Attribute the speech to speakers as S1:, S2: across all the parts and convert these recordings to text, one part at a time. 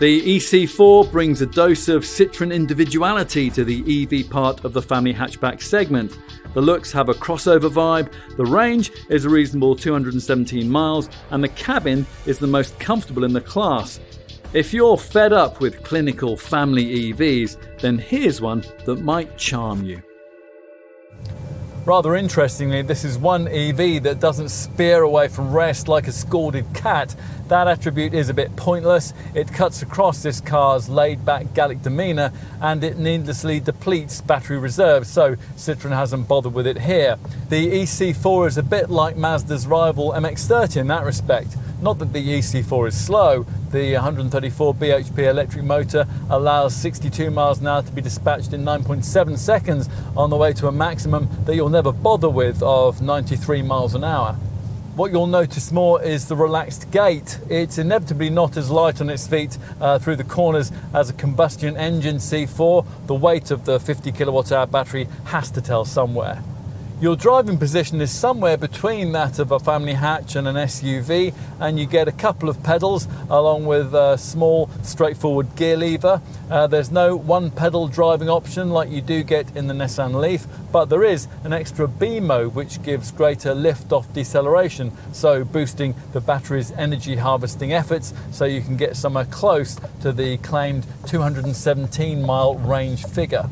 S1: The E-C4 brings a dose of Citroen individuality to the EV part of the family hatchback segment. The looks have a crossover vibe, the range is a reasonable 217 miles, and the cabin is the most comfortable in the class. If you're fed up with clinical family EVs, then here's one that might charm you. Rather interestingly, this is one EV that doesn't spear away from rest like a scalded cat. That attribute is a bit pointless. It cuts across this car's laid-back Gallic demeanour and it needlessly depletes battery reserve, so Citroen hasn't bothered with it here. The E-C4 is a bit like Mazda's rival MX-30 in that respect. Not that the E-C4 is slow. The 134 bhp electric motor allows 62 miles an hour to be dispatched in 9.7 seconds on the way to a maximum that you'll never bother with of 93 miles an hour. What you'll notice more is the relaxed gait. It's inevitably not as light on its feet through the corners as a combustion engine C4. The weight of the 50 kilowatt-hour battery has to tell somewhere. Your driving position is somewhere between that of a family hatch and an SUV, and you get a couple of pedals along with a small straightforward gear lever. There's no one pedal driving option like you do get in the Nissan Leaf, but there is an extra B mode which gives greater lift-off deceleration, so boosting the battery's energy harvesting efforts so you can get somewhere close to the claimed 217 mile range figure.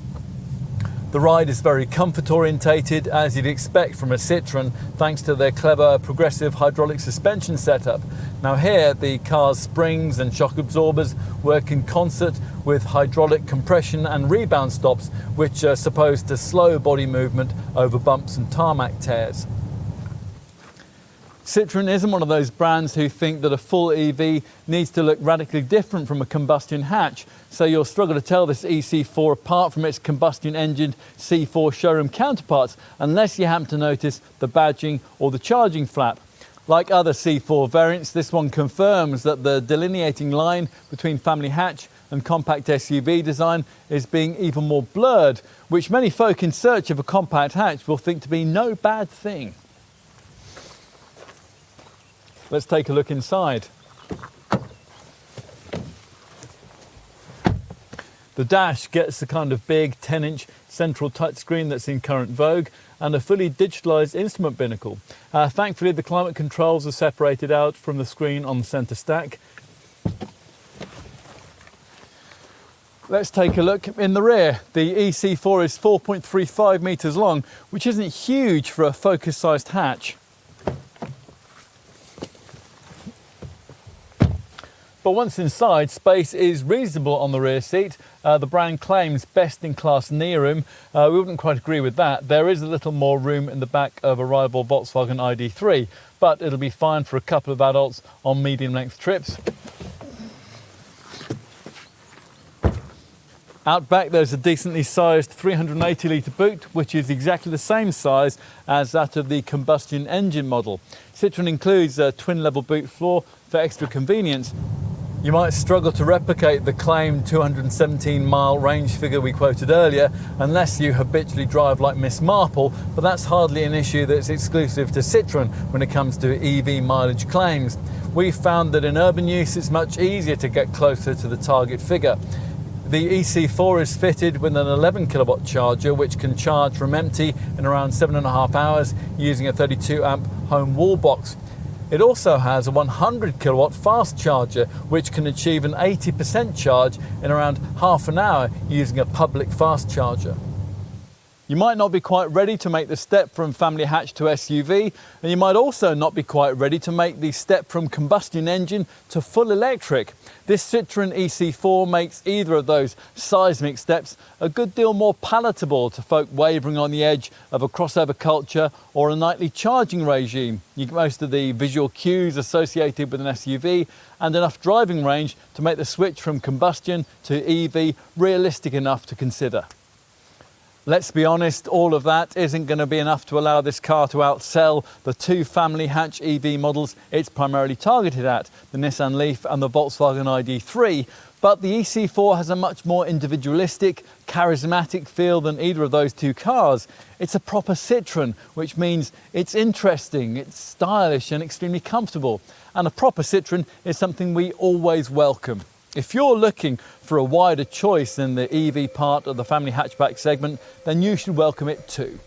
S1: The ride is very comfort orientated, as you'd expect from a Citroen, thanks to their clever progressive hydraulic suspension setup. Now here, the car's springs and shock absorbers work in concert with hydraulic compression and rebound stops, which are supposed to slow body movement over bumps and tarmac tears. Citroen isn't one of those brands who think that a full EV needs to look radically different from a combustion hatch, so you'll struggle to tell this E-C4 apart from its combustion-engined C4 showroom counterparts unless you happen to notice the badging or the charging flap. Like other C4 variants, this one confirms that the delineating line between family hatch and compact SUV design is being even more blurred, which many folk in search of a compact hatch will think to be no bad thing. Let's take a look inside. The dash gets the kind of big 10-inch central touchscreen that's in current vogue and a fully digitalised instrument binnacle. Thankfully, the climate controls are separated out from the screen on the centre stack. Let's take a look in the rear. The E-C4 is 4.35 metres long, which isn't huge for a Focus-sized hatch. But once inside, space is reasonable on the rear seat. The brand claims best-in-class knee room. We wouldn't quite agree with that. There is a little more room in the back of a rival Volkswagen ID3, but it'll be fine for a couple of adults on medium-length trips. Out back, there's a decently sized 380-litre boot, which is exactly the same size as that of the combustion engine model. Citroen includes a twin-level boot floor for extra convenience. You might struggle to replicate the claimed 217-mile range figure we quoted earlier unless you habitually drive like Miss Marple, but that's hardly an issue that's exclusive to Citroen when it comes to EV mileage claims. We've found that in urban use it's much easier to get closer to the target figure. The E-C4 is fitted with an 11 kilowatt charger which can charge from empty in around 7.5 hours using a 32 amp home wall box. It also has a 100 kilowatt fast charger which can achieve an 80% charge in around half an hour using a public fast charger. You might not be quite ready to make the step from family hatch to SUV, and you might also not be quite ready to make the step from combustion engine to full electric. This Citroen E-C4 makes either of those seismic steps a good deal more palatable to folk wavering on the edge of a crossover culture or a nightly charging regime. You get most of the visual cues associated with an SUV and enough driving range to make the switch from combustion to EV realistic enough to consider. Let's be honest, all of that isn't going to be enough to allow this car to outsell the two family hatch EV models it's primarily targeted at, the Nissan Leaf and the Volkswagen ID3, but the E-C4 has a much more individualistic, charismatic feel than either of those two cars. It's a proper Citroen, which means it's interesting, it's stylish and extremely comfortable. And a proper Citroen is something we always welcome. If you're looking for a wider choice in the EV part of the family hatchback segment, then you should welcome it too.